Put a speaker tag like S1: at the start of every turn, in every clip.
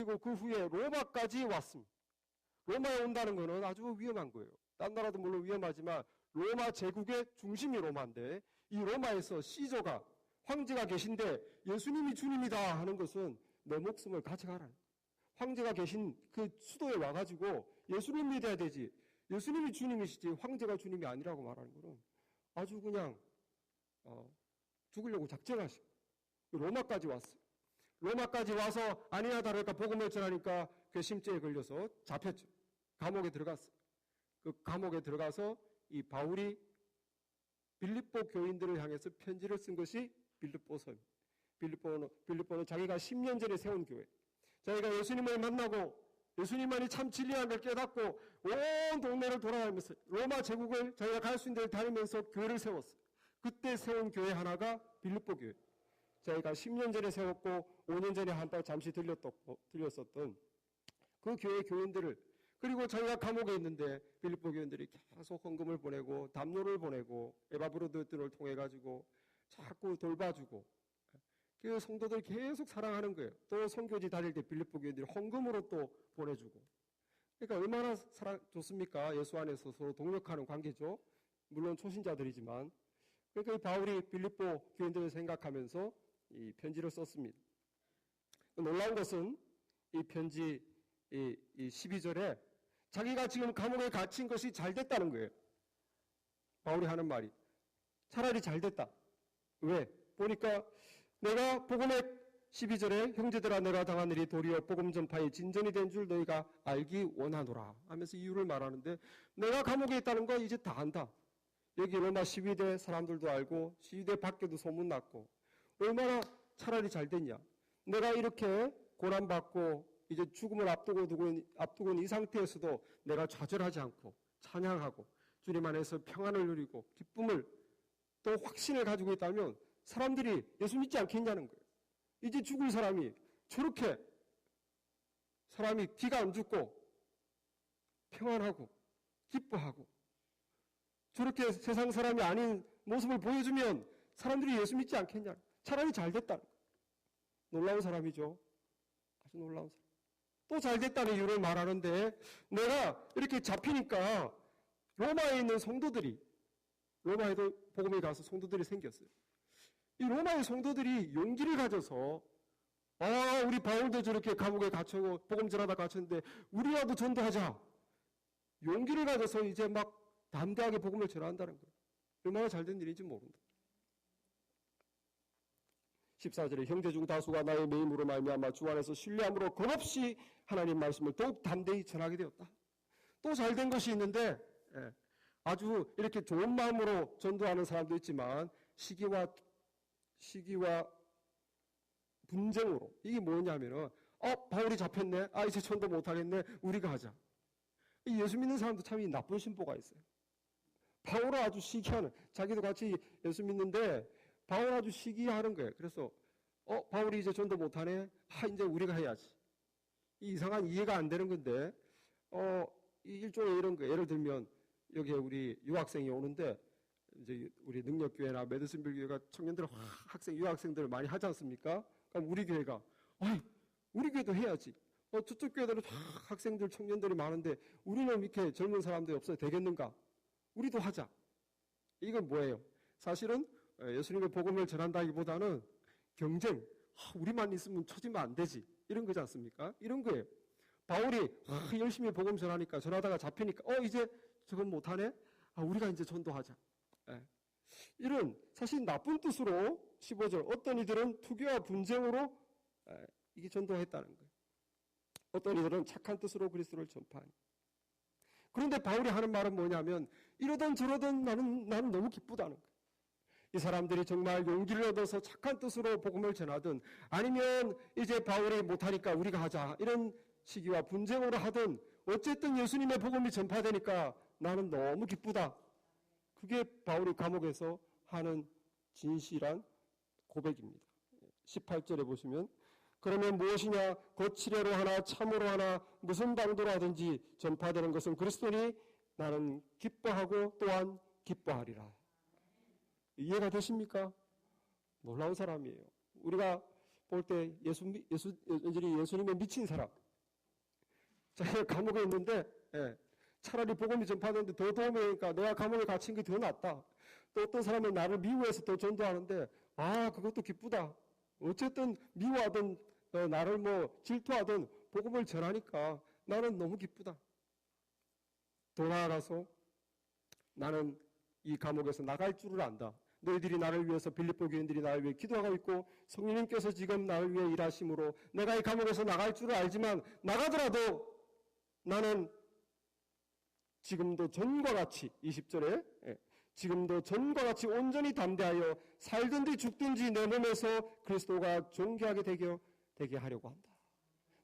S1: 그리고 그 후에 로마까지 왔습니다. 로마에 온다는 것은 아주 위험한 거예요. 딴 나라도 물론 위험하지만 로마 제국의 중심이 로마인데 이 로마에서 시저가 황제가 계신데 예수님이 주님이다 하는 것은 내 목숨을 가져가라. 황제가 계신 그 수도에 와가지고 예수님 믿어야 되지. 예수님이 주님이시지 황제가 주님이 아니라고 말하는 것은 아주 그냥 죽으려고 작정하시고 로마까지 왔어요. 로마까지 와서 아니나 다를까 복음을 전하니까 괘씸죄에 걸려서 잡혔죠. 감옥에 들어갔어요. 그 감옥에 들어가서 이 바울이 빌립보 교인들을 향해서 편지를 쓴 것이 빌립보서입니다. 빌립보는 자기가 10년 전에 세운 교회. 자기가 예수님을 만나고 예수님만이 참 진리라는 걸 깨닫고 온 동네를 돌아다니면서 로마 제국을 자기가 갈 수 있는 데를 다니면서 교회를 세웠어요. 그때 세운 교회 하나가 빌립보 교회. 자기가 10년 전에 세웠고 5년 전에 한 번 잠시 들렸었던 그 교회 교인들을 그리고 자기가 감옥에 있는데 빌립보 교인들이 계속 헌금을 보내고 담요를 보내고 에바브로드들을 통해 가지고 자꾸 돌봐주고 그 성도들 계속 사랑하는 거예요. 또 선교지 다닐 때 빌립보 교인들이 헌금으로 또 보내주고 그러니까 얼마나 좋습니까? 예수 안에서 서로 동력하는 관계죠. 물론 초신자들이지만 그러니까 이 바울이 빌립보 교인들을 생각하면서 이 편지를 썼습니다. 놀라운 것은 이 편지 이 12절에 자기가 지금 감옥에 갇힌 것이 잘 됐다는 거예요. 바울이 하는 말이 차라리 잘 됐다. 왜? 보니까 내가 복음의 12절에 형제들아 내가 당한 일이 도리어 복음 전파의 진전이 된 줄 너희가 알기 원하노라 하면서 이유를 말하는데 내가 감옥에 있다는 거 이제 다 안다. 여기 로마 시위대 사람들도 알고 시위대 밖에도 소문났고 얼마나 차라리 잘 됐냐. 내가 이렇게 고난받고 이제 죽음을 앞두고 있는 이 상태에서도 내가 좌절하지 않고 찬양하고 주님 안에서 평안을 누리고 기쁨을 또 확신을 가지고 있다면 사람들이 예수 믿지 않겠냐는 거예요. 이제 죽을 사람이 저렇게 사람이 기가 안 죽고 평안하고 기뻐하고 저렇게 세상 사람이 아닌 모습을 보여주면 사람들이 예수 믿지 않겠냐. 차라리 잘 됐다는 거예요. 놀라운 사람이죠. 아주 놀라운 사람. 또 잘 됐다는 이유를 말하는데 내가 이렇게 잡히니까 로마에 있는 성도들이 로마에도 복음에 가서 성도들이 생겼어요. 이 로마의 성도들이 용기를 가져서 우리 바울도 저렇게 감옥에 갇혀고 복음 전하다 갇혔는데 우리라도 전도하자. 용기를 가져서 이제 막 담대하게 복음을 전한다는 거예요. 얼마나 잘된 일인지 모른다. 14절에 형제 중 다수가 나의 매임으로 말미암아 주 안에서 신뢰함으로 겁없이 하나님 말씀을 더욱 담대히 전하게 되었다. 또 잘된 것이 있는데 아주 이렇게 좋은 마음으로 전도하는 사람도 있지만 시기와 분쟁으로 이게 뭐냐면은 바울이 잡혔네. 이제 전도 못하겠네. 우리가 하자. 예수 믿는 사람도 참 이 나쁜 심보가 있어요. 바울은 아주 시기하는 자기도 같이 예수 믿는데 바울 아주 시기하는 거예요. 그래서 바울이 이제 전도 못하네. 이제 우리가 해야지. 이상한 이해가 안 되는 건데 일종의 이런 거예요. 예를 들면 여기에 우리 유학생이 오는데 이제 우리 능력교회나 메디슨빌 교회가 청년들 유학생들을 많이 하지 않습니까? 그럼 우리 교회가 우리 교회도 해야지. 저쪽 교회들은 학생들 청년들이 많은데 우리는 이렇게 젊은 사람들이 없어도 되겠는가? 우리도 하자. 이건 뭐예요? 사실은 예수님의 복음을 전한다기보다는 경쟁. 우리만 있으면 처지면 안 되지. 이런 거지 않습니까? 이런 거예요. 바울이 열심히 복음 전하니까 전하다가 잡히니까 이제 저건 못하네? 우리가 이제 전도하자. 이런 사실 나쁜 뜻으로 15절 어떤 이들은 투교와 분쟁으로 이게 전도했다는 거예요. 어떤 이들은 착한 뜻으로 그리스도를 전파하니. 그런데 바울이 하는 말은 뭐냐면 이러던 저러던 나는 너무 기쁘다는 거예요. 이 사람들이 정말 용기를 얻어서 착한 뜻으로 복음을 전하든 아니면 이제 바울이 못하니까 우리가 하자 이런 시기와 분쟁으로 하든 어쨌든 예수님의 복음이 전파되니까 나는 너무 기쁘다. 그게 바울이 감옥에서 하는 진실한 고백입니다. 18절에 보시면 그러면 무엇이냐 거칠애로 하나 참으로 하나 무슨 방도로 하든지 전파되는 것은 그리스도니 나는 기뻐하고 또한 기뻐하리라. 이해가 되십니까? 놀라운 사람이에요. 우리가 볼 때 예수님의 미친 사람. 자기가 감옥에 있는데, 차라리 복음이 전파되는데 더 도움이 되니까 내가 감옥에 갇힌 게 더 낫다. 또 어떤 사람은 나를 미워해서 또 전도하는데, 그것도 기쁘다. 어쨌든 미워하든 나를 질투하든 복음을 전하니까 나는 너무 기쁘다. 더 나아가서 나는 이 감옥에서 나갈 줄을 안다. 너희들이 나를 위해서 빌립보 교인들이 나를 위해 기도하고 있고 성령님께서 지금 나를 위해 일하심으로 내가 이 감옥에서 나갈 줄을 알지만 나가더라도 나는 지금도 전과 같이 20절에 지금도 전과 같이 온전히 담대하여 살든지 죽든지 내 몸에서 그리스도가 존귀하게 되게 하려고 한다.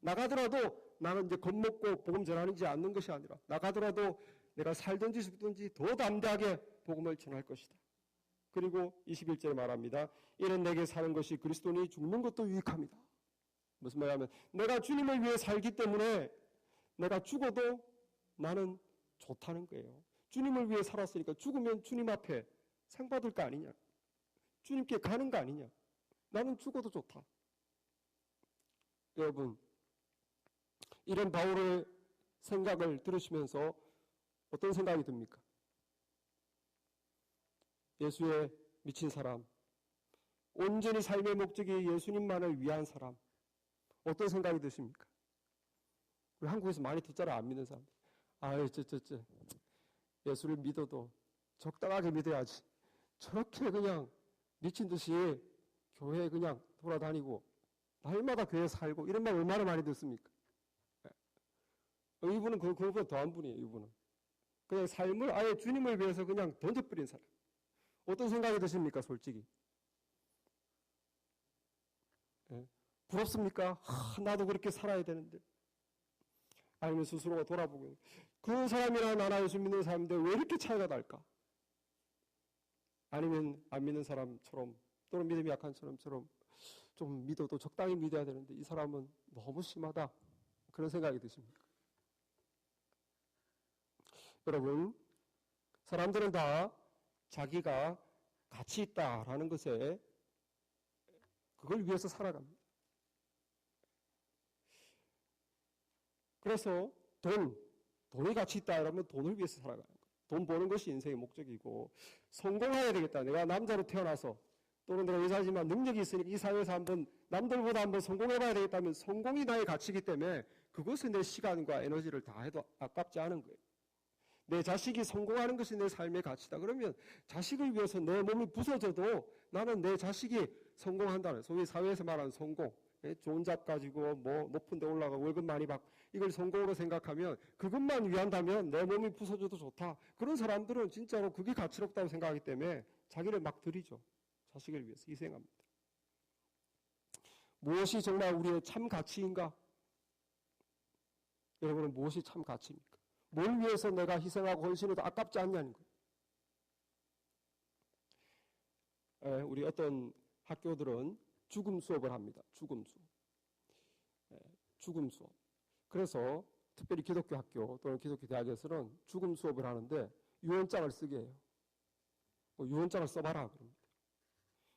S1: 나가더라도 나는 이제 겁먹고 복음 전하는지 않는 것이 아니라 나가더라도 내가 살든지 죽든지 더 담대하게 복음을 전할 것이다. 그리고 21절에 말합니다. 이는 내게 사는 것이 그리스도니 죽는 것도 유익합니다. 무슨 말이냐면 내가 주님을 위해 살기 때문에 내가 죽어도 나는 좋다는 거예요. 주님을 위해 살았으니까 죽으면 주님 앞에 상 받을 거 아니냐. 주님께 가는 거 아니냐. 나는 죽어도 좋다. 여러분, 이런 바울의 생각을 들으시면서 어떤 생각이 듭니까? 예수의 미친 사람, 온전히 삶의 목적이 예수님만을 위한 사람, 어떤 생각이 드십니까? 우리 한국에서 많이 듣잖아, 안 믿는 사람. 예수를 믿어도 적당하게 믿어야지. 저렇게 그냥 미친 듯이 교회에 그냥 돌아다니고 날마다 교회에 살고 이런 말 얼마나 많이 듣습니까? 이분은 그거보다 더한 분이에요. 이분은 그냥 삶을 아예 주님을 위해서 그냥 던져버린 사람. 어떤 생각이 드십니까? 솔직히 부럽습니까? 나도 그렇게 살아야 되는데. 아니면 스스로가 돌아보고 그 사람이나 나나 예수 믿는 사람인데 왜 이렇게 차이가 날까? 아니면 안 믿는 사람처럼 또는 믿음이 약한 사람처럼 좀 믿어도 적당히 믿어야 되는데 이 사람은 너무 심하다. 그런 생각이 드십니까? 여러분, 사람들은 다 자기가 가치 있다라는 것에 그걸 위해서 살아갑니다. 그래서 돈이 가치 있다 이러면 돈을 위해서 살아가는 거예요. 돈 버는 것이 인생의 목적이고 성공해야 되겠다. 내가 남자로 태어나서 또는 내가 여자지만 능력이 있으니까 이 사회에서 한번 남들보다 한번 성공해봐야 되겠다면 성공이 나의 가치이기 때문에 그것을 내 시간과 에너지를 다 해도 아깝지 않은 거예요. 내 자식이 성공하는 것이 내 삶의 가치다. 그러면 자식을 위해서 내 몸이 부서져도 나는 내 자식이 성공한다는 소위 사회에서 말하는 성공, 좋은 잡 가지고 높은 데 올라가고 월급 많이 받고 이걸 성공으로 생각하면 그것만 위한다면 내 몸이 부서져도 좋다. 그런 사람들은 진짜로 그게 가치롭다고 생각하기 때문에 자기를 막 들이죠. 자식을 위해서 희생합니다. 무엇이 정말 우리의 참 가치인가? 여러분은 무엇이 참 가치입니까? 뭘 위해서 내가 희생하고 헌신해도 아깝지 않냐는 거예요. 우리 어떤 학교들은 죽음 수업을 합니다. 죽음 수업. 죽음 수업. 그래서 특별히 기독교 학교 또는 기독교 대학에서는 죽음 수업을 하는데 유언장을 쓰게 해요. 유언장을 써봐라. 그럽니다.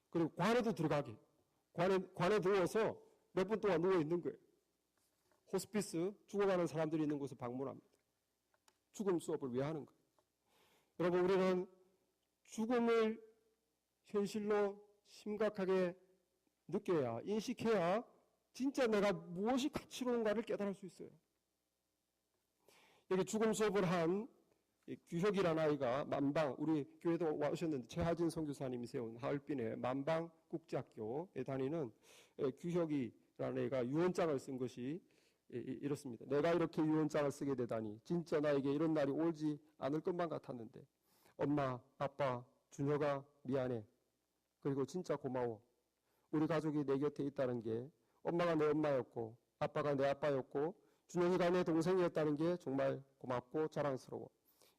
S1: 그리고 관에도 들어가게. 관에 누워서 몇 분 동안 누워있는 거예요. 호스피스, 죽어가는 사람들이 있는 곳을 방문합니다. 죽음 수업을 왜 하는 거예요? 여러분, 우리는 죽음을 현실로 심각하게 느껴야, 인식해야 진짜 내가 무엇이 가치로운가를 깨달을 수 있어요. 여기 죽음 수업을 한 규혁이라는 아이가 만방, 우리 교회도 와오셨는데 최하진 선교사님이 세운 하얼빈의 만방국제학교에 다니는 규혁이라는 애가 유언장을 쓴 것이 이렇습니다. 내가 이렇게 유언장을 쓰게 되다니 진짜 나에게 이런 날이 오지 않을 것만 같았는데 엄마, 아빠, 준혁아 미안해. 그리고 진짜 고마워. 우리 가족이 내 곁에 있다는 게 엄마가 내 엄마였고 아빠가 내 아빠였고 준혁이가 내 동생이었다는 게 정말 고맙고 자랑스러워.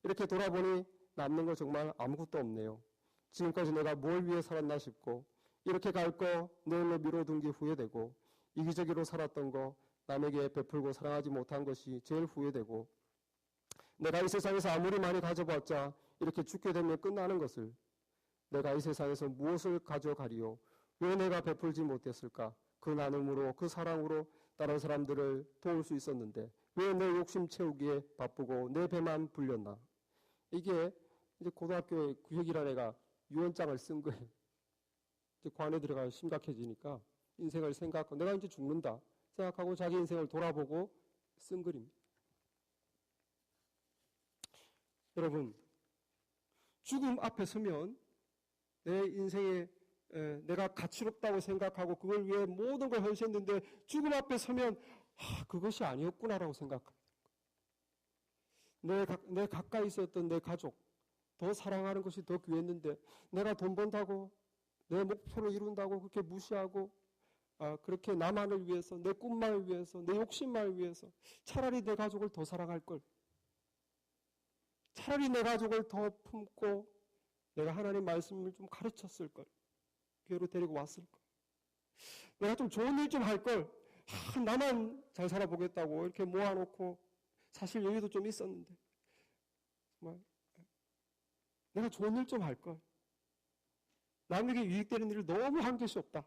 S1: 이렇게 돌아보니 남는 거 정말 아무것도 없네요. 지금까지 내가 뭘 위해 살았나 싶고 이렇게 갈 거 내일로 미뤄둔 게 후회되고 이기적으로 살았던 거 남에게 베풀고 사랑하지 못한 것이 제일 후회되고 내가 이 세상에서 아무리 많이 가져봤자 이렇게 죽게 되면 끝나는 것을 내가 이 세상에서 무엇을 가져가리요? 왜 내가 베풀지 못했을까? 그 나눔으로, 그 사랑으로 다른 사람들을 도울 수 있었는데 왜 내 욕심 채우기에 바쁘고 내 배만 불렸나? 이게 이제 고등학교에 구혁이라는 애가 유언장을 쓴 거예요. 이제 관에 들어가 심각해지니까 인생을 생각하고 내가 이제 죽는다 생각하고 자기 인생을 돌아보고 쓴 글입니다. 여러분, 죽음 앞에 서면 내 인생에 내가 가치롭다고 생각하고 그걸 위해 모든 걸 헌신했는데 죽음 앞에 서면 그것이 아니었구나라고 생각합니다. 내 가까이 있었던 내 가족 더 사랑하는 것이 더 귀했는데 내가 돈 번다고 내 목표를 이룬다고 그렇게 무시하고 그렇게 나만을 위해서 내 꿈만을 위해서 내 욕심만을 위해서 차라리 내 가족을 더 사랑할 걸, 차라리 내 가족을 더 품고 내가 하나님 말씀을 좀 가르쳤을 걸, 교회로 데리고 왔을 걸, 내가 좀 좋은 일 좀 할 걸, 나만 잘 살아보겠다고 이렇게 모아놓고 사실 여유도 좀 있었는데 정말 내가 좋은 일 좀 할 걸, 남에게 유익되는 일을 너무 한 것이 없다,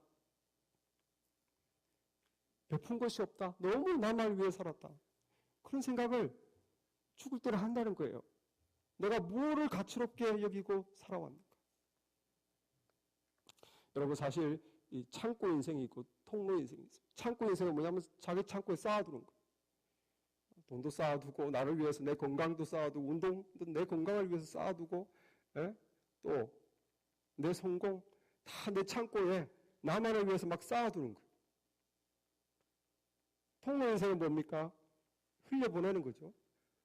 S1: 베푼 것이 없다, 너무 나만 위해 살았다, 그런 생각을 죽을 때는 한다는 거예요. 내가 무엇을 가치롭게 여기고 살아왔는가. 여러분, 사실 이 창고 인생이 있고 통로 인생이 있어요. 창고 인생은 뭐냐면 자기 창고에 쌓아두는 거예요. 돈도 쌓아두고 나를 위해서 내 건강도 쌓아두고 운동도 내 건강을 위해서 쌓아두고 또 내 성공 다 내 창고에 나만을 위해서 막 쌓아두는 거예요. 통로 인생은 뭡니까? 흘려보내는 거죠.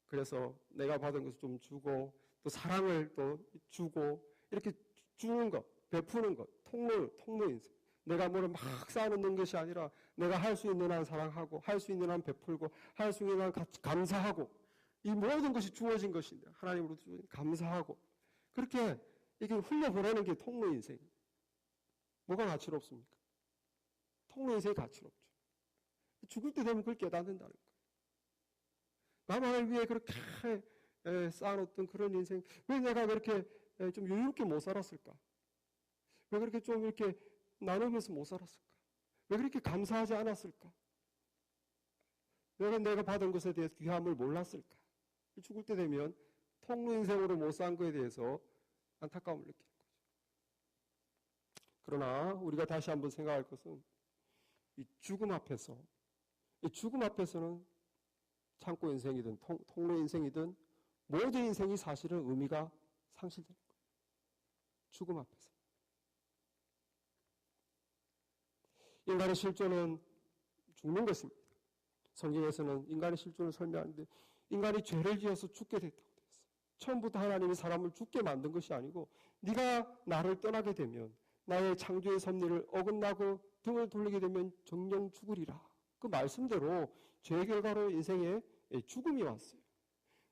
S1: 그래서 내가 받은 것을 좀 주고 또 사랑을 또 주고 이렇게 주는 것, 베푸는 것, 통로 인생. 내가 뭐를 막 쌓아놓는 것이 아니라 내가 할 수 있는 한 사랑하고 할 수 있는 한 베풀고 할 수 있는 한 감사하고 이 모든 것이 주어진 것인데 하나님으로 주어진 감사하고 그렇게 이게 흘려보내는 게 통로 인생. 뭐가 가치롭습니까? 통로 인생이 가치롭죠. 죽을 때 되면 그걸 깨닫는다는 거예요. 나만을 위해 그렇게 쌓아놓던 그런 인생, 왜 내가 그렇게 좀 여유롭게 못 살았을까? 왜 그렇게 좀 이렇게 나누면서 못 살았을까? 왜 그렇게 감사하지 않았을까? 왜 내가 받은 것에 대해서 귀함을 몰랐을까? 죽을 때 되면 통로 인생으로 못 산 거에 대해서 안타까움을 느끼는 거죠. 그러나 우리가 다시 한번 생각할 것은 이 죽음 앞에서는 창고 인생이든 통로 인생이든 모든 인생이 사실은 의미가 상실되는 거예요. 죽음 앞에서. 인간의 실존은 죽는 것입니다. 성경에서는 인간의 실존을 설명하는데 인간이 죄를 지어서 죽게 됐다고 되어 있어요. 처음부터 하나님이 사람을 죽게 만든 것이 아니고 네가 나를 떠나게 되면 나의 창조의 섭리를 어긋나고 등을 돌리게 되면 정령 죽으리라. 그 말씀대로 죄의 결과로 인생에 죽음이 왔어요.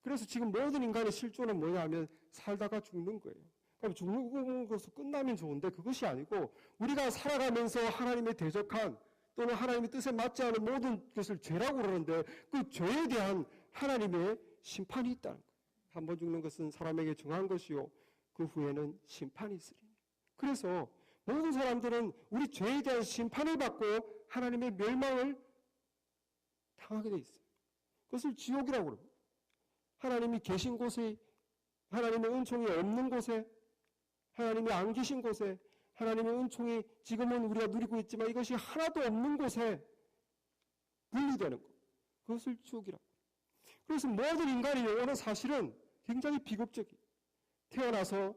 S1: 그래서 지금 모든 인간의 실존은 뭐냐 하면 살다가 죽는 거예요. 그럼 죽는 것으로 끝나면 좋은데 그것이 아니고 우리가 살아가면서 하나님의 대적한 또는 하나님의 뜻에 맞지 않은 모든 것을 죄라고 그러는데 그 죄에 대한 하나님의 심판이 있다는 거예요. 한 번 죽는 것은 사람에게 정한 것이요 그 후에는 심판이 있으리니. 그래서 모든 사람들은 우리 죄에 대한 심판을 받고 하나님의 멸망을 당하게 돼 있어요. 그것을 지옥이라고 그럽니다. 하나님이 계신 곳에, 하나님의 은총이 없는 곳에, 하나님이 안 계신 곳에, 하나님의 은총이 지금은 우리가 누리고 있지만 이것이 하나도 없는 곳에 분리되는 것. 그것을 지옥이라고. 그래서 모든 인간의 영혼은 사실은 굉장히 비극적이에요. 태어나서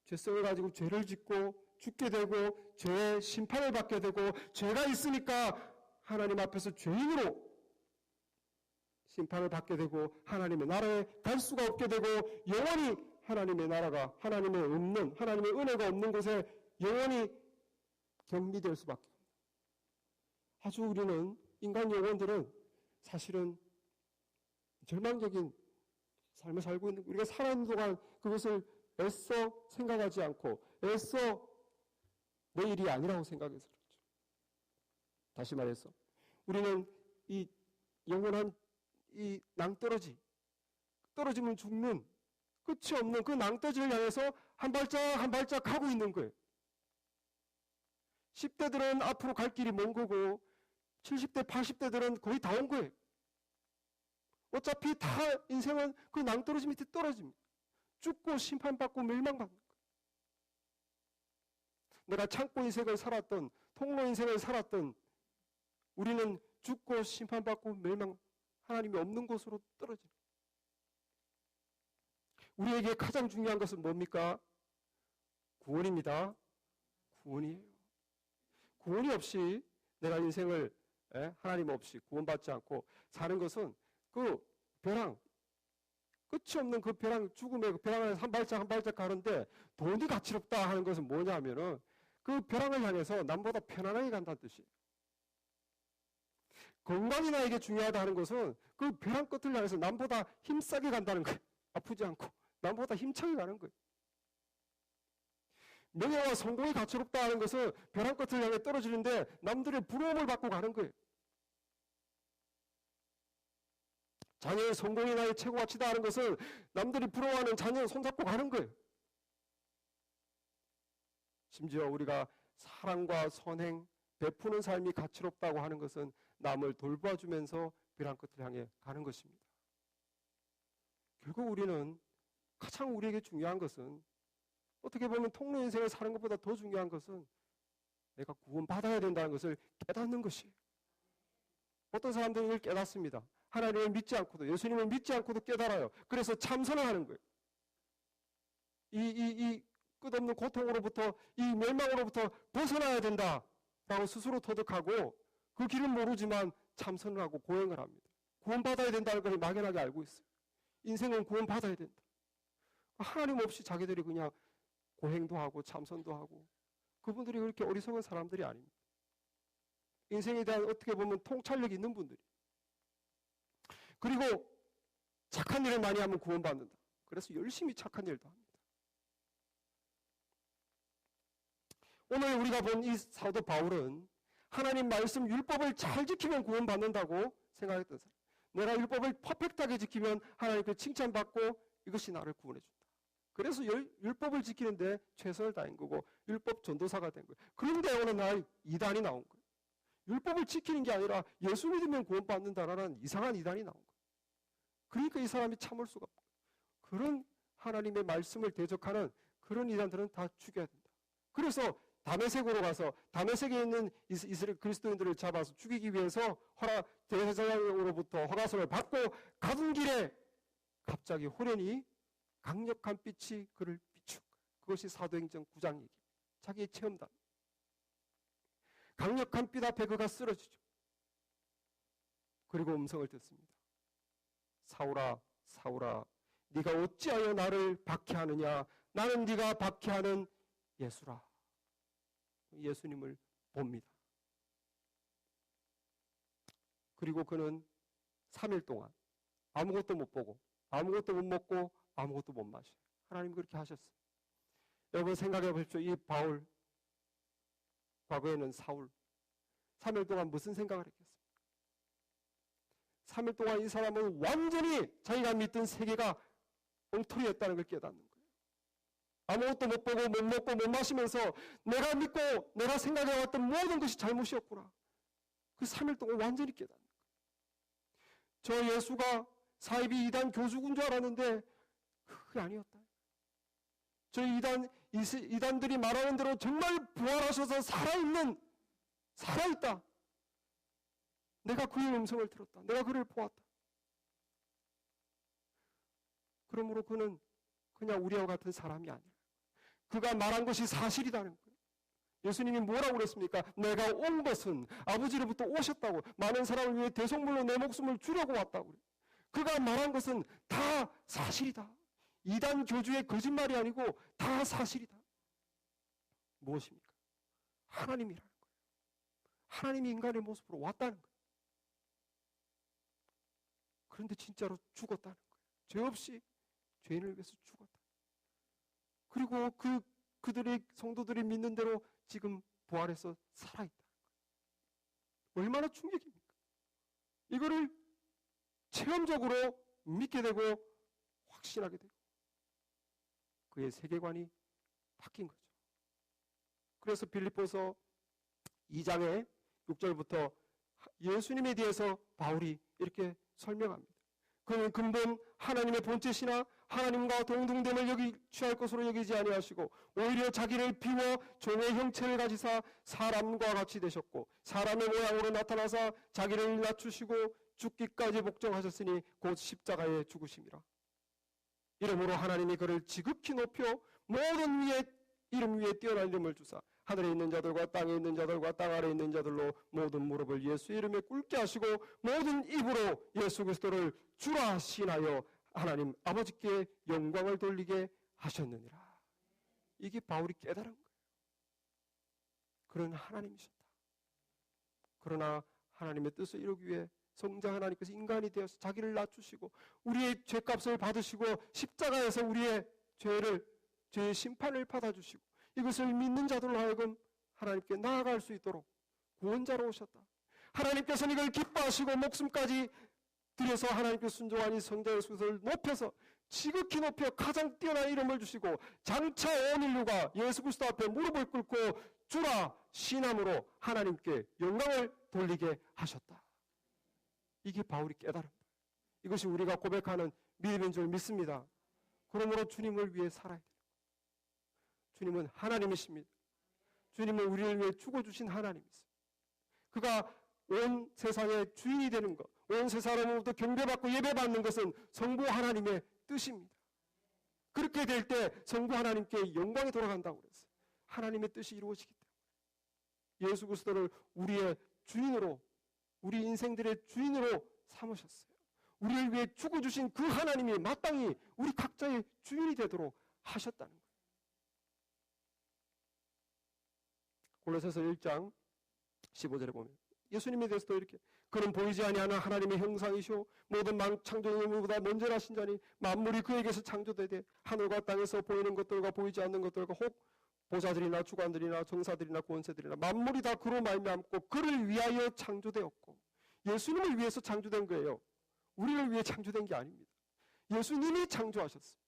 S1: 죄성을 가지고 죄를 짓고 죽게 되고 죄의 심판을 받게 되고 죄가 있으니까 하나님 앞에서 죄인으로 심판을 받게 되고 하나님의 나라에 갈 수가 없게 되고 영원히 하나님의 나라가 하나님의 없는 하나님의 은혜가 없는 곳에 영원히 격리될 수밖에 없는. 아주 우리는 인간 영혼들은 사실은 절망적인 삶을 살고 있는 우리가 살아있는 동안 그것을 애써 생각하지 않고 애써 내 일이 아니라고 생각해서 그렇죠. 다시 말해서 우리는 이 영원한 이 낭떠러지 떨어지면 죽는 끝이 없는 그 낭떠러지를 향해서 한 발짝 한 발짝 가고 있는 거예요. 10대들은 앞으로 갈 길이 먼 거고 70대, 80대들은 거의 다 온 거예요. 어차피 다 인생은 그 낭떠러지 밑에 떨어집니다. 죽고 심판받고 멸망받는 거예요. 내가 창고 인생을 살았던, 통로 인생을 살았던 우리는 죽고 심판받고 멸망, 하나님이 없는 곳으로 떨어지는 거예요. 우리에게 가장 중요한 것은 뭡니까? 구원입니다. 구원이에요. 구원이 없이 내가 인생을 하나님 없이 구원받지 않고 사는 것은 그 벼랑, 끝이 없는 그 벼랑, 죽음의 그 벼랑을 한 발짝 한 발짝 가는데 돈이 가치롭다 하는 것은 뭐냐 하면은 그 벼랑을 향해서 남보다 편안하게 간다는 뜻이에요. 건강이 나에게 중요하다 하는 것은 그 벼랑 끝을 향해서 남보다 힘싸게 간다는 거예요. 아프지 않고 남보다 힘차게 가는 거예요. 명예와 성공이 가치롭다 하는 것은 벼랑 끝을 향해 떨어지는데 남들의 부러움을 받고 가는 거예요. 자녀의 성공이 나의 최고 가치다 하는 것은 남들이 부러워하는 자녀를 손잡고 가는 거예요. 심지어 우리가 사랑과 선행, 베푸는 삶이 가치롭다고 하는 것은 남을 돌봐주면서 벼랑 끝을 향해 가는 것입니다. 결국 우리는 가장 우리에게 중요한 것은 어떻게 보면 통로 인생을 사는 것보다 더 중요한 것은 내가 구원받아야 된다는 것을 깨닫는 것이에요. 어떤 사람들은 이걸 깨닫습니다. 하나님을 믿지 않고도, 예수님을 믿지 않고도 깨달아요. 그래서 참선을 하는 거예요. 이 끝없는 고통으로부터, 이 멸망으로부터 벗어나야 된다라고 스스로 터득하고 그 길은 모르지만 참선을 하고 고행을 합니다. 구원받아야 된다는 걸 막연하게 알고 있어요. 인생은 구원받아야 된다. 하나님 없이 자기들이 그냥 고행도 하고 참선도 하고, 그분들이 그렇게 어리석은 사람들이 아닙니다. 인생에 대한 어떻게 보면 통찰력이 있는 분들이. 그리고 착한 일을 많이 하면 구원받는다. 그래서 열심히 착한 일도 합니다. 오늘 우리가 본 이 사도 바울은 하나님 말씀 율법을 잘 지키면 구원받는다고 생각했던 사람. 내가 율법을 퍼펙트하게 지키면 하나님께 칭찬받고 이것이 나를 구원해준다. 그래서 율법을 지키는데 최선을 다한 거고 율법 전도사가 된 거예요. 그런데 어느 날 이단이 나온 거예요. 율법을 지키는 게 아니라 예수 믿으면 구원받는다라는 이상한 이단이 나온 거예요. 그러니까 이 사람이 참을 수가 없고, 그런 하나님의 말씀을 대적하는 그런 이단들은 다 죽여야 된다. 그래서 다메섹으로 가서 다메섹에 있는 이스라엘 그리스도인들을 잡아서 죽이기 위해서 대제사장으로부터 허가서를 받고 가던 길에 갑자기 호련히 강력한 빛이 그를 비추고, 그것이 사도행전 9장 얘기입니다. 자기의 체험담. 강력한 빛 앞에 그가 쓰러지죠. 그리고 음성을 듣습니다. 사울아, 사울아, 네가 어찌하여 나를 박해하느냐? 나는 네가 박해하는 예수라. 예수님을 봅니다. 그리고 그는 3일 동안 아무것도 못 보고 아무것도 못 먹고 아무것도 못 마셔요. 하나님 그렇게 하셨어요. 여러분 생각해 보십시오. 이 바울, 과거에는 사울, 3일 동안 무슨 생각을 했겠습니까? 3일 동안 이 사람은 완전히 자기가 믿던 세계가 엉터리였다는 걸 깨닫는 거예요. 아무것도 못 보고 못 먹고 못 마시면서 내가 믿고 내가 생각해왔던 모든 것이 잘못이었구나. 그 3일 동안 완전히 깨닫는 거예요. 저 예수가 사이비 이단 교주군 줄 알았는데 그게 아니었다. 저 이단들이 말하는 대로 정말 부활하셔서 살아있다. 내가 그의 음성을 들었다. 내가 그를 보았다. 그러므로 그는 그냥 우리와 같은 사람이 아니라 그가 말한 것이 사실이라는 거예요. 예수님이 뭐라고 그랬습니까? 내가 온 것은 아버지로부터 오셨다고, 많은 사람을 위해 대속물로 내 목숨을 주려고 왔다고 그래요. 그가 말한 것은 다 사실이다. 이단 교주의 거짓말이 아니고 다 사실이다. 무엇입니까? 하나님이라는 거예요. 하나님이 인간의 모습으로 왔다는 거예요. 그런데 진짜로 죽었다는 거예요. 죄 없이 죄인을 위해서 죽었다. 그리고 그들의 성도들이 믿는 대로 지금 부활해서 살아있다는 거예요. 얼마나 충격입니까? 이거를 체험적으로 믿게 되고 확신하게 되고 그의 세계관이 바뀐 거죠. 그래서 빌립보서 2장의 6절부터 예수님에 대해서 바울이 이렇게 설명합니다. 그는 근본 하나님의 본체시나 하나님과 동등됨을 취할 것으로 여기지 아니하시고 오히려 자기를 비워 종의 형체를 가지사 사람과 같이 되셨고 사람의 모양으로 나타나사 자기를 낮추시고 죽기까지 복종하셨으니 곧 십자가에 죽으심이라. 이러므로 하나님이 그를 지극히 높여 모든 이름 위에 뛰어난 이름을 주사 하늘에 있는 자들과 땅에 있는 자들과 땅 아래에 있는 자들로 모든 무릎을 예수의 이름에 꿇게 하시고 모든 입으로 예수 그리스도를 주라 신하여 하나님 아버지께 영광을 돌리게 하셨느니라. 이게 바울이 깨달은 거예요. 그런 하나님이셨다. 그러나 하나님의 뜻을 이루기 위해 성자 하나님께서 인간이 되어서 자기를 낮추시고 우리의 죄값을 받으시고 십자가에서 우리의 죄의 심판을 받아주시고 이것을 믿는 자들로 하여금 하나님께 나아갈 수 있도록 구원자로 오셨다. 하나님께서는 이걸 기뻐하시고 목숨까지 들여서 하나님께 순종하니 성자 예수 그리스도를 높여서 지극히 높여 가장 뛰어난 이름을 주시고 장차 온 인류가 예수 그리스도 앞에 무릎을 꿇고 주라 신함으로 하나님께 영광을 돌리게 하셨다. 이게 바울이 깨달은 거예요. 이것이 우리가 고백하는 믿음인 줄 믿습니다. 그러므로 주님을 위해 살아야 돼요. 주님은 하나님이십니다. 주님은 우리를 위해 죽어주신 하나님이세요. 그가 온 세상의 주인이 되는 것, 온 세상으로부터 경배받고 예배받는 것은 성부 하나님의 뜻입니다. 그렇게 될 때 성부 하나님께 영광이 돌아간다고 그랬어요. 하나님의 뜻이 이루어지기 때문에 예수 그리스도를 우리의 주인으로, 우리 인생들의 주인으로 삼으셨어요. 우리를 위해 죽어주신 그 하나님이 마땅히 우리 각자의 주인이 되도록 하셨다는 거예요. 골로새서 1장 15절에 보면 예수님에 대해서도 이렇게 그는 보이지 아니하는 하나님의 형상이시오 모든 창조물보다 먼저라신 자니 만물이 그에게서 창조되되 하늘과 땅에서 보이는 것들과 보이지 않는 것들과 혹 보좌들이나 주관들이나 정사들이나 권세들이나 만물이 다 그로 말미암고 그를 위하여 창조되었고 예수님을 위해서 창조된 거예요. 우리를 위해 창조된 게 아닙니다. 예수님이 창조하셨어요.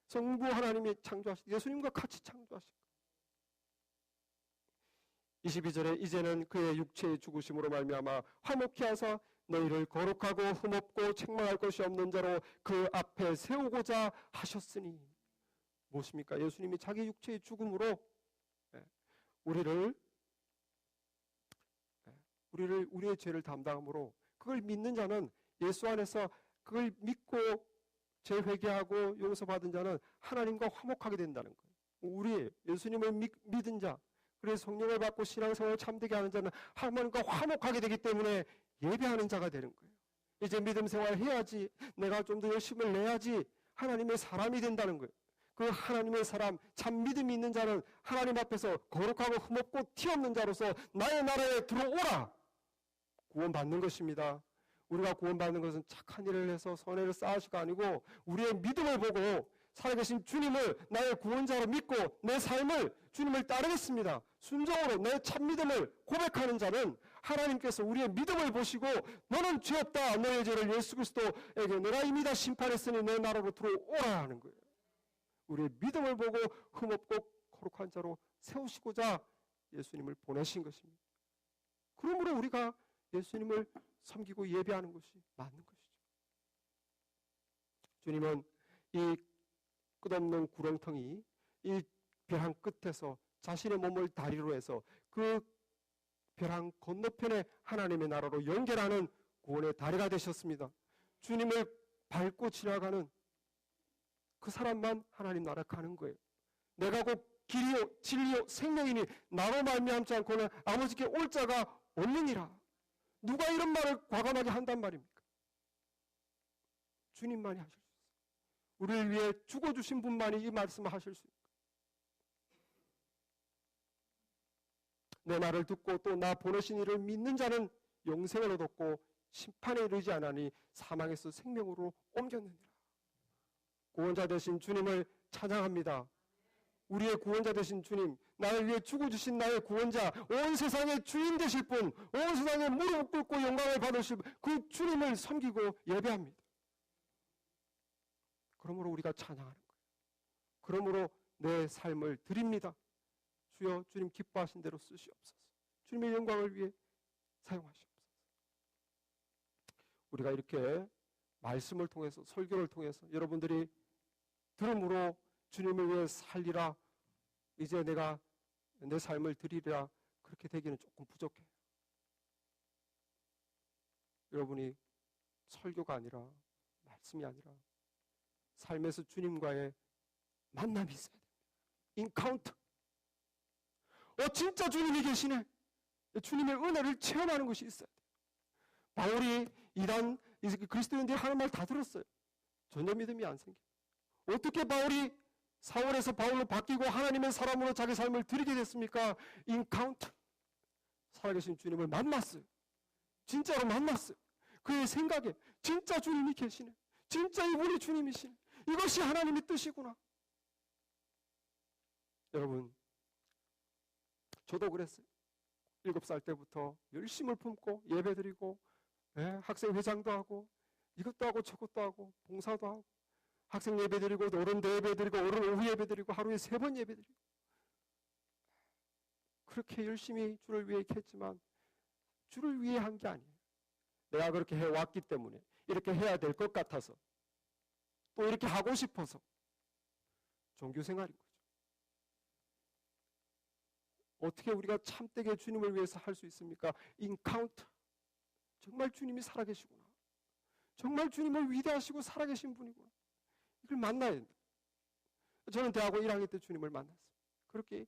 S1: 성부 하나님이 창조하셨어요. 예수님과 같이 창조하셨어요. 22절에 이제는 그의 육체의 죽으심으로 말미암아 화목케 하사 너희를 거룩하고 흠없고 책망할 것이 없는 자로 그 앞에 세우고자 하셨으니 무엇입니까? 예수님이 자기 육체의 죽음으로 우리의 죄를 담당함으로 그걸 믿는 자는 예수 안에서 그걸 믿고 죄 회개하고 용서받은 자는 하나님과 화목하게 된다는 거예요. 예수님을 믿은 자, 그래서 성령을 받고 신앙생활을 참되게 하는 자는 하나님과 화목하게 되기 때문에 예배하는 자가 되는 거예요. 이제 믿음 생활을 해야지, 내가 좀 더 열심을 내야지 하나님의 사람이 된다는 거예요. 그 하나님의 사람, 참 믿음이 있는 자는 하나님 앞에서 거룩하고 흠없고 티없는 자로서 나의 나라에 들어오라! 구원받는 것입니다. 우리가 구원받는 것은 착한 일을 해서 선행을 쌓으시가 아니고 우리의 믿음을 보고 살아계신 주님을 나의 구원자로 믿고 내 삶을 주님을 따르겠습니다. 순종으로 내 참믿음을 고백하는 자는 하나님께서 우리의 믿음을 보시고 너는 죄 없다. 너의 죄를 예수 그리스도에게 내가 이미 다 심판했으니 내 나라로 들어오라 하는 거예요. 우리의 믿음을 보고 흠없고 거룩한 자로 세우시고자 예수님을 보내신 것입니다. 그러므로 우리가 예수님을 섬기고 예배하는 것이 맞는 것이죠. 주님은 이 끝없는 구렁텅이 이 벼랑 끝에서 자신의 몸을 다리로 해서 그 벼랑 건너편에 하나님의 나라로 연결하는 구원의 다리가 되셨습니다. 주님을 밟고 지나가는 그 사람만 하나님 나라 가는 거예요. 내가 곧 길이요 진리요 생명이니 나로 말미암지 않고는 아버지께 올 자가 없느니라. 누가 이런 말을 과감하게 한단 말입니까? 주님만이 하실 수 있어요. 우리를 위해 죽어주신 분만이 이 말씀을 하실 수 있어요. 내 말을 듣고 또 나 보내신 이를 믿는 자는 영생을 얻었고 심판에 이르지 않으니 사망에서 생명으로 옮겼느니라. 구원자 되신 주님을 찬양합니다. 우리의 구원자 되신 주님, 나를 위해 죽어주신 나의 구원자, 온 세상의 주인 되실 분, 온 세상에 무릎 꿇고 영광을 받으실 그 주님을 섬기고 예배합니다. 그러므로 우리가 찬양하는 거예요. 그러므로 내 삶을 드립니다. 주여, 주님 기뻐하신 대로 쓰시옵소서. 주님의 영광을 위해 사용하시옵소서. 우리가 이렇게 말씀을 통해서, 설교를 통해서 여러분들이 들음으로 주님을 위해 살리라, 이제 내가 내 삶을 드리리라, 그렇게 되기는 조금 부족해요. 여러분이 설교가 아니라, 말씀이 아니라 삶에서 주님과의 만남이 있어야 됩니다. 인카운트. 진짜 주님이 계시네. 주님의 은혜를 체험하는 것이 있어야 돼요. 바울이 이단 그리스도인들이 하는 말 다 들었어요. 전혀 믿음이 안 생겨요. 어떻게 바울이 사울에서 바울로 바뀌고 하나님의 사람으로 자기 삶을 드리게 됐습니까? 인카운트. 살아계신 주님을 만났어요. 진짜로 만났어요. 그의 생각에 진짜 주님이 계시네. 진짜 이분이 주님이시네. 이것이 하나님의 뜻이구나. 여러분, 저도 그랬어요. 7살 때부터 열심을 품고 예배드리고, 학생회장도 하고, 이것도 하고 저것도 하고, 봉사도 하고, 학생 예배드리고, 어른 예배드리고, 어른 오후 예배드리고, 하루에 3번 예배드리고, 그렇게 열심히 주를 위해 했지만 주를 위해 한 게 아니에요. 내가 그렇게 해왔기 때문에, 이렇게 해야 될 것 같아서, 또 이렇게 하고 싶어서 종교생활인 거죠. 어떻게 우리가 참되게 주님을 위해서 할 수 있습니까? 인카운트. 정말 주님이 살아계시구나. 정말 주님을 위대하시고 살아계신 분이구나. 이걸 만나야 된다. 저는 대학원 1학년 때 주님을 만났어요. 그렇게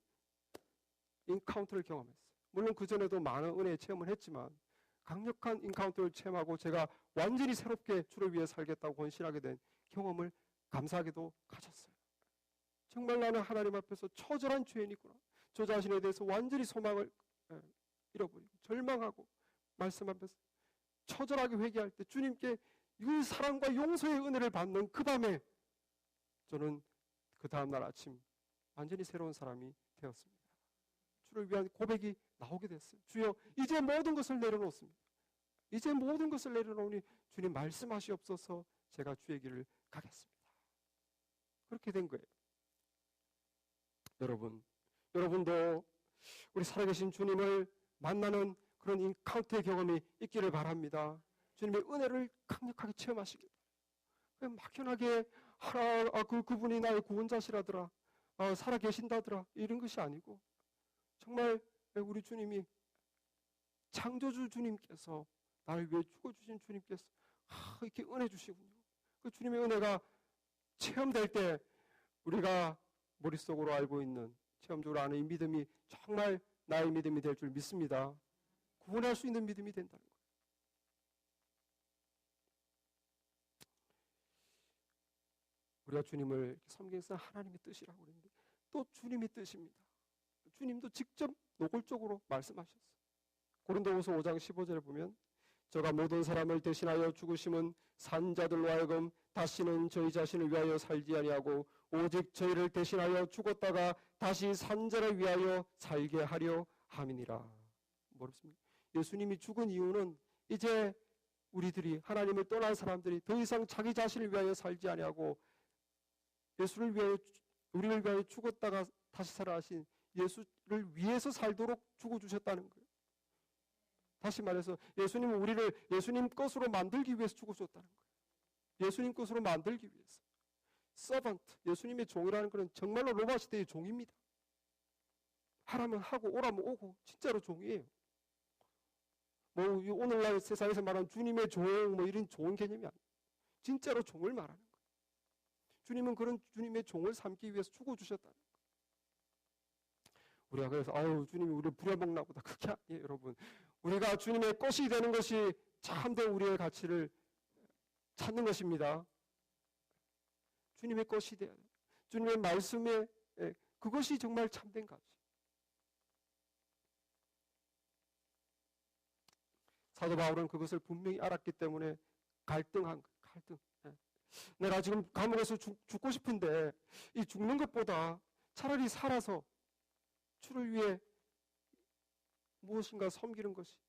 S1: 인카운트를 경험했어요. 물론 그전에도 많은 은혜의 체험을 했지만 강력한 인카운트를 체험하고 제가 완전히 새롭게 주를 위해 살겠다고 권신하게 된 경험을 감사하게도 가졌어요. 정말 나는 하나님 앞에서 처절한 죄인이구나. 저 자신에 대해서 완전히 소망을 잃어버리고 절망하고 말씀 앞에서 처절하게 회개할 때 주님께 이 사랑과 용서의 은혜를 받는 그 밤에 저는 그 다음날 아침 완전히 새로운 사람이 되었습니다. 주를 위한 고백이 나오게 됐어요. 주여, 이제 모든 것을 내려놓습니다. 이제 모든 것을 내려놓으니 주님 말씀하시옵소서. 제가 주의 길을 가겠습니다. 그렇게 된 거예요. 여러분도 우리 살아계신 주님을 만나는 그런 인카운트의 경험이 있기를 바랍니다. 주님의 은혜를 강력하게 체험하시길 바랍니다. 막연하게 그분이 나의 구원자시라더라, 살아계신다더라, 이런 것이 아니고 정말 우리 주님이 창조주 주님께서 나를 위해 죽어주신 주님께서 이렇게 은혜 주시군요. 그 주님의 은혜가 체험될 때 우리가 머릿속으로 알고 있는, 체험적으로 아는 이 믿음이 정말 나의 믿음이 될 줄 믿습니다. 구원할 수 있는 믿음이 된다는 거예요. 우리가 주님을 섬기는 하나님의 뜻이라고 그랬는데 또 주님의 뜻입니다. 주님도 직접 노골적으로 말씀하셨어요. 고린도후서 5장 15절에 보면 저가 모든 사람을 대신하여 죽으심은 산자들로 하여금 다시는 저희 자신을 위하여 살지 아니하고 오직 저희를 대신하여 죽었다가 다시 산자를 위하여 살게 하려 함이니라. 뭐랍니까? 예수님이 죽은 이유는 이제 우리들이, 하나님을 떠난 사람들이 더 이상 자기 자신을 위하여 살지 아니하고 우리를 위하여 죽었다가 다시 살아나신 예수를 위해서 살도록 죽어주셨다는 거예요. 다시 말해서 예수님은 우리를 예수님 것으로 만들기 위해서 죽어줬다는 거예요. 예수님 것으로 만들기 위해서. 서번트, 예수님의 종이라는 것은 정말로 로마 시대의 종입니다. 하라면 하고 오라면 오고 진짜로 종이에요. 뭐 오늘날 세상에서 말하는 주님의 종, 뭐 이런 좋은 개념이 아니에요. 진짜로 종을 말하는 거예요. 주님은 그런 주님의 종을 삼기 위해서 죽어주셨다는 거예요. 우리가 그래서 주님이 우리를 부려먹나 보다. 그게 아니에요, 여러분. 우리가 주님의 것이 되는 것이 참된 우리의 가치를 찾는 것입니다. 주님의 것이 돼야 돼요. 주님의 말씀에 그것이 정말 참된 가치. 사도 바울은 그것을 분명히 알았기 때문에 갈등한 거예요. 갈등. 내가 지금 감옥에서 죽고 싶은데 이 죽는 것보다 차라리 살아서 주를 위해 무엇인가 섬기는 것이,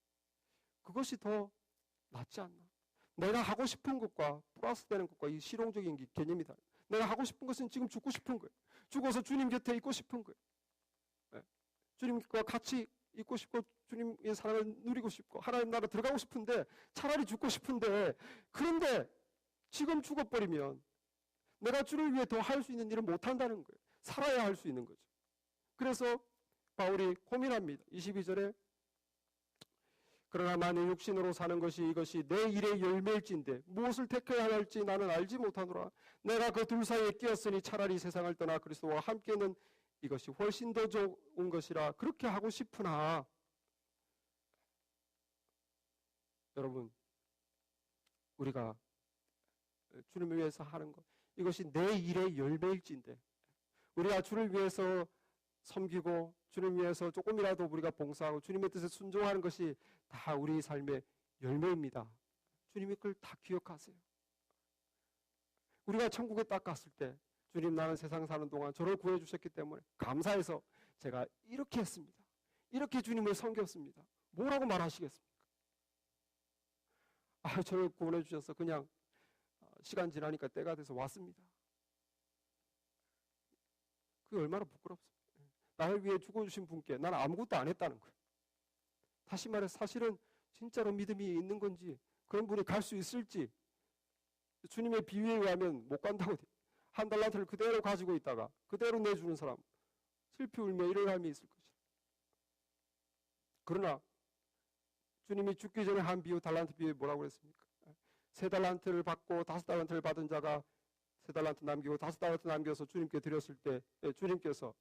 S1: 그것이 더 낫지 않나. 내가 하고 싶은 것과 플러스 되는 것과 이 실용적인 개념이다. 내가 하고 싶은 것은 지금 죽고 싶은 거예요. 죽어서 주님 곁에 있고 싶은 거예요. 주님과 같이 있고 싶고 주님의 사랑을 누리고 싶고 하나님 나라 들어가고 싶은데 차라리 죽고 싶은데 그런데 지금 죽어버리면 내가 주를 위해 더 할 수 있는 일을 못한다는 거예요. 살아야 할 수 있는 거죠. 그래서 바울이 고민합니다. 22절에 그러나 만일 육신으로 사는 것이 이것이 내 일의 열매일진데 무엇을 택해야 할지 나는 알지 못하노라. 내가 그 둘 사이에 끼었으니 차라리 세상을 떠나 그리스도와 함께는 이것이 훨씬 더 좋은 것이라 그렇게 하고 싶으나 여러분 우리가 주님을 위해서 하는 것 이것이 내 일의 열매일진데 우리가 주를 위해서 섬기고 주님 위해서 조금이라도 우리가 봉사하고 주님의 뜻에 순종하는 것이 다 우리 삶의 열매입니다. 주님이 그걸 다 기억하세요. 우리가 천국에 딱 갔을 때 주님 나는 세상 사는 동안 저를 구해주셨기 때문에 감사해서 제가 이렇게 했습니다. 이렇게 주님을 섬겼습니다. 뭐라고 말하시겠습니까? 저를 구원해 주셔서 그냥 시간 지나니까 때가 돼서 왔습니다. 그게 얼마나 부끄럽습니까? 나를 위해 죽어주신 분께 나는 아무것도 안 했다는 거예요. 다시 말해 사실은 진짜로 믿음이 있는 건지 그런 분이 갈 수 있을지 주님의 비유에 의하면 못 간다고 돼요. 한 달란트를 그대로 가지고 있다가 그대로 내주는 사람 슬피 울며 이럴 삶이 있을 것이다. 그러나 주님이 죽기 전에 한 비유 달란트 비유에 뭐라고 그랬습니까? 3달란트를 받고 5달란트를 받은 자가 3달란트 남기고 5달란트 남겨서 주님께 드렸을 때 주님께서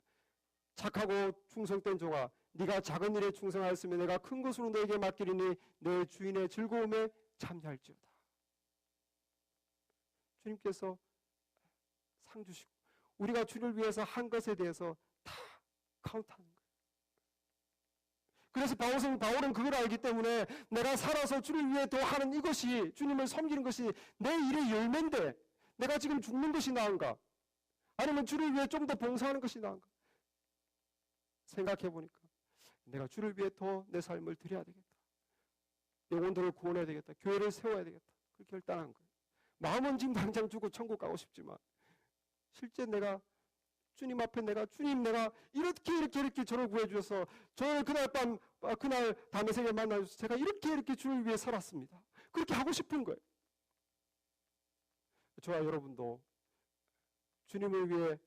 S1: 착하고 충성된 종아 네가 작은 일에 충성하였으면 내가 큰 것으로 너에게 맡기리니 내 주인의 즐거움에 참여할지어다. 주님께서 상 주시고 우리가 주를 위해서 한 것에 대해서 다 카운트하는 거예요. 그래서 바울은 그걸 알기 때문에 내가 살아서 주를 위해 더 하는 이것이 주님을 섬기는 것이 내 일의 열매인데 내가 지금 죽는 것이 나은가? 아니면 주를 위해 좀 더 봉사하는 것이 나은가? 생각해 보니까 내가 주를 위해 더 내 삶을 드려야 되겠다. 영혼들을 구원해야 되겠다. 교회를 세워야 되겠다. 그렇게 결단한 거예요. 마음은 지금 당장 주고 천국 가고 싶지만 실제 내가 주님 앞에 내가 이렇게 저를 구해주셔서 저를 그날 밤에 새벽에 만나주셔서 제가 이렇게 주를 위해 살았습니다. 그렇게 하고 싶은 거예요. 저와 여러분도 주님을 위해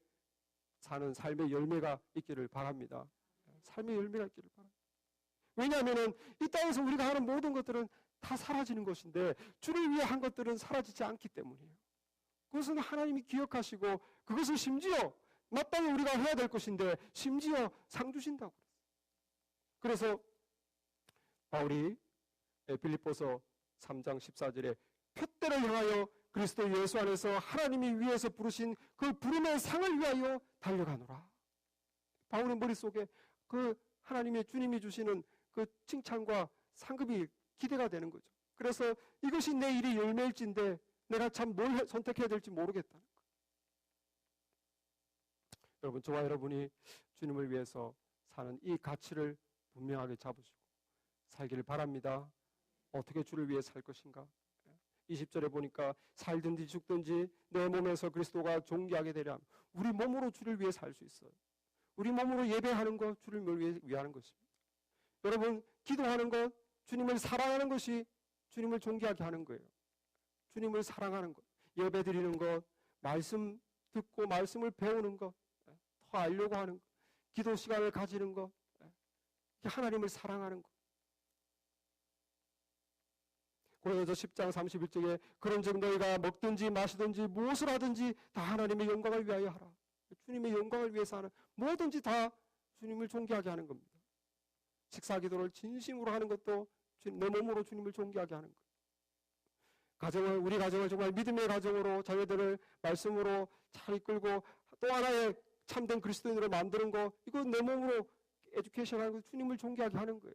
S1: 사는 삶의 열매가 있기를 바랍니다. 삶의 열매가 있기를 바랍니다. 왜냐하면 이 땅에서 우리가 하는 모든 것들은 다 사라지는 것인데 주를 위해 한 것들은 사라지지 않기 때문이에요. 그것은 하나님이 기억하시고 그것을 심지어 마땅히 우리가 해야 될 것인데 심지어 상 주신다고 그랬어요. 그래서 바울이 빌립보서 3장 14절에 표대를 향하여 그리스도 예수 안에서 하나님이 위에서 부르신 그 부름의 상을 위하여 달려가노라. 바울의 머릿속에 그 하나님의 주님이 주시는 그 칭찬과 상급이 기대가 되는 거죠. 그래서 이것이 내 일이 열매일진데 내가 참 뭘 선택해야 될지 모르겠다는 거예요. 여러분, 저와 여러분이 주님을 위해서 사는 이 가치를 분명하게 잡으시고 살기를 바랍니다. 어떻게 주를 위해 살 것인가? 20절에 보니까 살든지 죽든지 내 몸에서 그리스도가 존귀하게 되려 우리 몸으로 주를 위해 살 수 있어요. 우리 몸으로 예배하는 것 주님을 위하는 것입니다. 여러분, 기도하는 것 주님을 사랑하는 것이 주님을 존귀하게 하는 거예요. 주님을 사랑하는 것, 예배 드리는 것, 말씀 듣고 말씀을 배우는 것, 더 알려고 하는 것, 기도 시간을 가지는 것, 하나님을 사랑하는 것. 고린도서 10장 31절에 그런즉 너희가 먹든지 마시든지 무엇을 하든지 다 하나님의 영광을 위하여 하라. 주님의 영광을 위해서 하는 뭐든지 다 주님을 존귀하게 하는 겁니다. 식사 기도를 진심으로 하는 것도 내 몸으로 주님을 존귀하게 하는 거예요. 우리 가정을 정말 믿음의 가정으로 자녀들을 말씀으로 잘 이끌고 또 하나의 참된 그리스도인으로 만드는 거, 이거 내 몸으로 에듀케이션 하는 거 주님을 존귀하게 하는 거예요.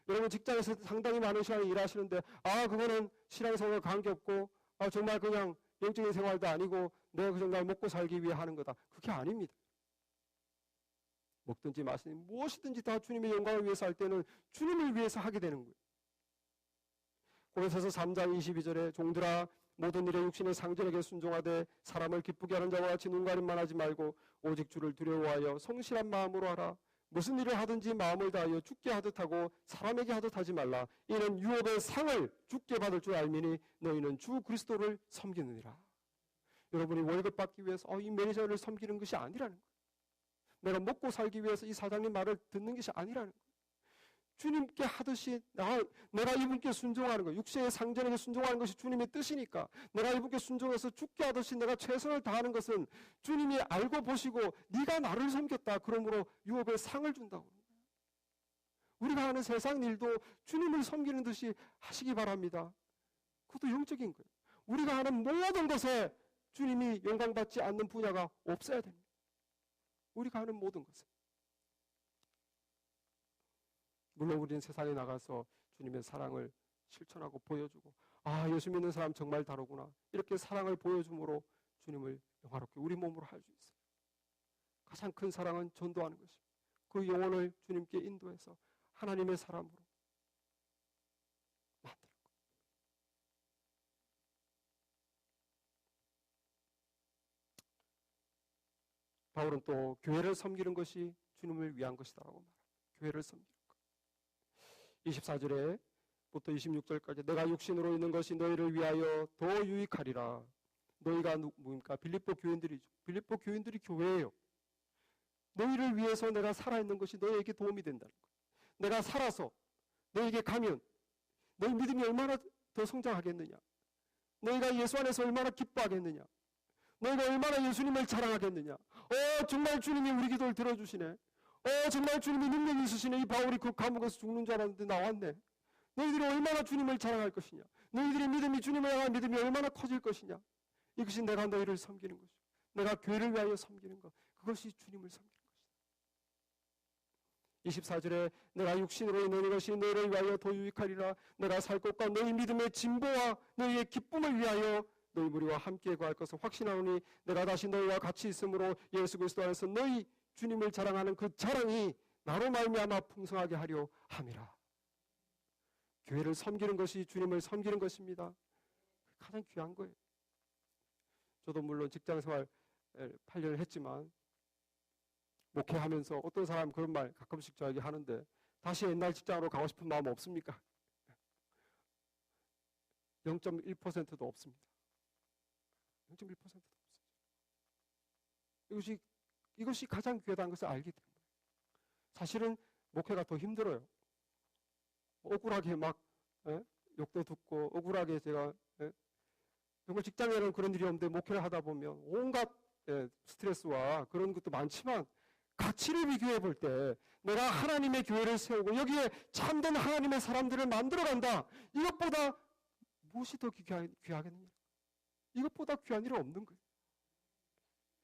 S1: 여러분, 직장에서 상당히 많은 시간을 일하시는데 그거는 신앙생활과 관계없고 정말 그냥 영적인 생활도 아니고 내가 그 정말 먹고 살기 위해 하는 거다. 그게 아닙니다. 먹든지 마시든지 무엇이든지 다 주님의 영광을 위해서 할 때는 주님을 위해서 하게 되는 거예요. 고린도서 3장 22절에 종들아 모든 일에 육신의 상전에게 순종하되 사람을 기쁘게 하는 자와 같이 눈가림만 하지 말고 오직 주를 두려워하여 성실한 마음으로 하라. 무슨 일을 하든지 마음을 다하여 죽게 하듯 하고 사람에게 하듯 하지 말라. 이는 유업의 상을 죽게 받을 줄 알미니 너희는 주 그리스도를 섬기느니라. 여러분이 월급 받기 위해서 이 매니저를 섬기는 것이 아니라는 거예요. 내가 먹고 살기 위해서 이 사장님 말을 듣는 것이 아니라는 거예요. 주님께 하듯이 내가 이분께 순종하는 것, 육체의 상전에게 순종하는 것이 주님의 뜻이니까 내가 이분께 순종해서 죽게 하듯이 내가 최선을 다하는 것은 주님이 알고 보시고 네가 나를 섬겼다. 그러므로 유업의 상을 준다고. 우리가 하는 세상 일도 주님을 섬기는 듯이 하시기 바랍니다. 그것도 영적인 거예요. 우리가 하는 모든 것에 주님이 영광받지 않는 분야가 없어야 됩니다. 우리가 하는 모든 것에. 물론 우리는 세상에 나가서 주님의 사랑을 실천하고 보여주고 예수 믿는 사람 정말 다르구나. 이렇게 사랑을 보여줌으로 주님을 영화롭게 우리 몸으로 할 수 있어요. 가장 큰 사랑은 전도하는 것입니다. 그 영혼을 주님께 인도해서 하나님의 사람으로 만드는 거예요. 바울은 또 교회를 섬기는 것이 주님을 위한 것이다라고 말합니다. 교회를 섬기는 것. 24절에부터 26절까지 내가 육신으로 있는 것이 너희를 위하여 더 유익하리라. 너희가 누굽니까? 빌립보 교인들이죠. 빌립보 교인들이 교회예요. 너희를 위해서 내가 살아있는 것이 너희에게 도움이 된다는 거예요. 내가 살아서 너희에게 가면 너희 믿음이 얼마나 더 성장하겠느냐. 너희가 예수 안에서 얼마나 기뻐하겠느냐. 너희가 얼마나 예수님을 자랑하겠느냐. 정말 주님이 우리 기도를 들어주시네. 정말 주님이 능력이 있으시네. 이 바울이 그 감옥에서 죽는 줄 알았는데 나왔네. 너희들이 얼마나 주님을 자랑할 것이냐. 너희들의 믿음이 주님을 향한 믿음이 얼마나 커질 것이냐. 이것이 내가 너희를 섬기는 것이고 내가 교회를 위하여 섬기는 것. 그것이 주님을 섬기는 것이다. 24절에 내가 육신으로 있는 것이 너희를 위하여 더 유익하리라. 내가 살 것과 너희 믿음의 진보와 너희의 기쁨을 위하여 너희 무리와 함께 거할 것을 확신하오니 내가 다시 너희와 같이 있으므로 예수 그리스도 안에서 너희 주님을 자랑하는 그 자랑이 나로 말미암아 풍성하게 하려 함이라. 교회를 섬기는 것이 주님을 섬기는 것입니다. 가장 귀한 거예요. 저도 물론 직장생활 8년을 했지만 목회하면서 어떤 사람 그런 말 가끔씩 저에게 하는데 다시 옛날 직장으로 가고 싶은 마음 없습니까? 0.1%도 없습니다. 0.1%도 없어요. 이것이 가장 귀하다는 것을 알기 때문에. 사실은 목회가 더 힘들어요. 억울하게 막 욕도 듣고 억울하게 제가 정말 직장에는 그런 일이 없는데 목회를 하다 보면 온갖 스트레스와 그런 것도 많지만 가치를 비교해 볼 때 내가 하나님의 교회를 세우고 여기에 참된 하나님의 사람들을 만들어간다. 이것보다 무엇이 더 귀하겠느냐. 이것보다 귀한 일은 없는 거예요.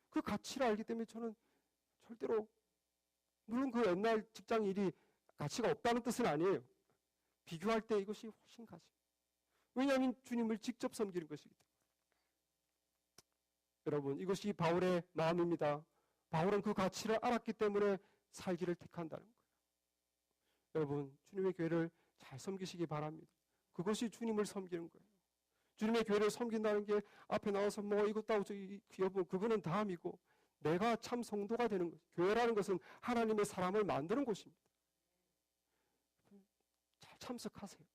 S1: 그 가치를 알기 때문에 저는 절대로 물론 그 옛날 직장 일이 가치가 없다는 뜻은 아니에요. 비교할 때 이것이 훨씬 가치. 왜냐하면 주님을 직접 섬기는 것이기 때문에. 여러분 이것이 바울의 마음입니다. 바울은 그 가치를 알았기 때문에 살기를 택한다는 거예요. 여러분 주님의 교회를 잘 섬기시기 바랍니다. 그것이 주님을 섬기는 거예요. 주님의 교회를 섬긴다는 게 앞에 나와서 이것도 하고 여러분 그거는 다음이고 내가 참 성도가 되는 것. 교회라는 것은 하나님의 사람을 만드는 곳입니다. 잘 참석하세요.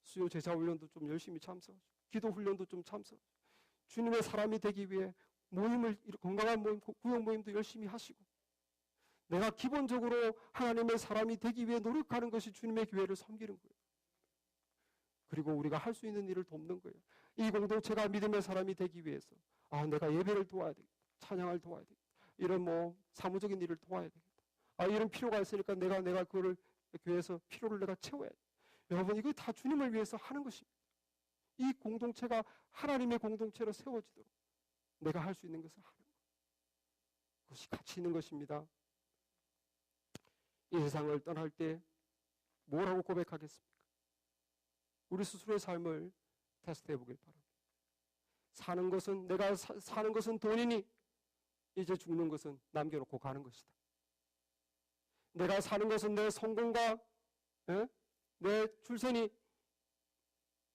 S1: 수요 제자 훈련도 좀 열심히 참석하시고 기도 훈련도 좀 참석하시고 주님의 사람이 되기 위해 모임을 건강한 모임, 구역 모임도 열심히 하시고 내가 기본적으로 하나님의 사람이 되기 위해 노력하는 것이 주님의 교회를 섬기는 거예요. 그리고 우리가 할 수 있는 일을 돕는 거예요. 이 공동체가 믿음의 사람이 되기 위해서 내가 예배를 도와야 되겠다. 찬양을 도와야 되겠다. 이런 사무적인 일을 도와야 되겠다. 이런 필요가 있으니까 내가 그거를 교회에서 필요를 내가 채워야 돼. 여러분 이거 다 주님을 위해서 하는 것입니다. 이 공동체가 하나님의 공동체로 세워지도록 내가 할 수 있는 것을 하는 것. 그것이 가치 있는 것입니다. 이 세상을 떠날 때 뭐라고 고백하겠습니까? 우리 스스로의 삶을 테스트해 보길 바랍니다. 내가 사는 것은 돈이니 이제 죽는 것은 남겨놓고 가는 것이다. 내가 사는 것은 내 성공과 내 출세니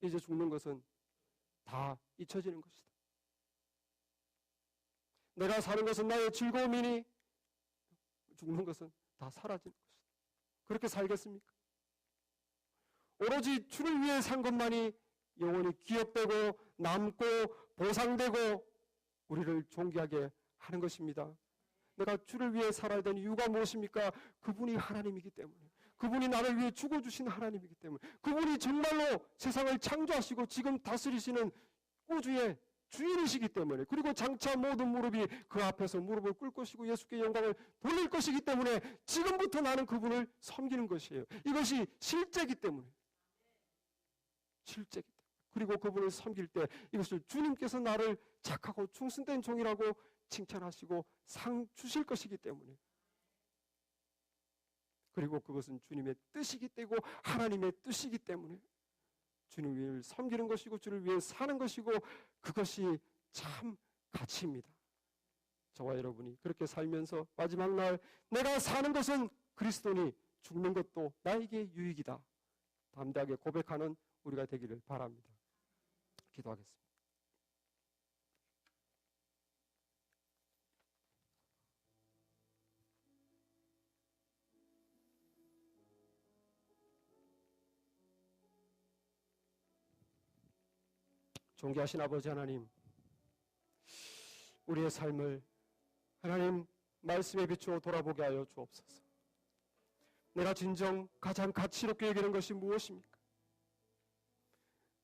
S1: 이제 죽는 것은 다 잊혀지는 것이다. 내가 사는 것은 나의 즐거움이니 죽는 것은 다 사라지는 것이다. 그렇게 살겠습니까? 오로지 주를 위해 산 것만이 영원히 기억되고 남고 보상되고 우리를 존귀하게 하는 것입니다. 내가 주를 위해 살아야 되는 이유가 무엇입니까? 그분이 하나님이기 때문에, 그분이 나를 위해 죽어주신 하나님이기 때문에, 그분이 정말로 세상을 창조하시고 지금 다스리시는 우주의 주인이시기 때문에, 그리고 장차 모든 무릎이 그 앞에서 무릎을 꿇을 것이고 예수께 영광을 돌릴 것이기 때문에 지금부터 나는 그분을 섬기는 것이에요. 이것이 실제이기 때문에, 실제이기 때문에. 그리고 그분을 섬길 때 이것을 주님께서 나를 착하고 충성된 종이라고 칭찬하시고 상 주실 것이기 때문에, 그리고 그것은 주님의 뜻이기 때문에, 하나님의 뜻이기 때문에 주님을 섬기는 것이고 주를 위해 사는 것이고 그것이 참 가치입니다. 저와 여러분이 그렇게 살면서 마지막 날 내가 사는 것은 그리스도니 죽는 것도 나에게 유익이다, 담대하게 고백하는 우리가 되기를 바랍니다. 기도하겠습니다. 존귀하신 아버지 하나님, 우리의 삶을 하나님 말씀에 비추어 돌아보게 하여 주옵소서. 내가 진정 가장 가치롭게 여기는 것이 무엇입니까?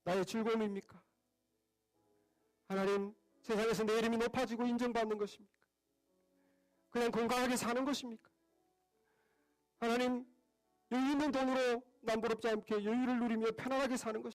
S1: 나의 즐거움입니까? 하나님, 세상에서 내 이름이 높아지고 인정받는 것입니까? 그냥 건강하게 사는 것입니까? 하나님, 여유 있는 돈으로 남부럽지 않게 여유를 누리며 편안하게 사는 것입니까?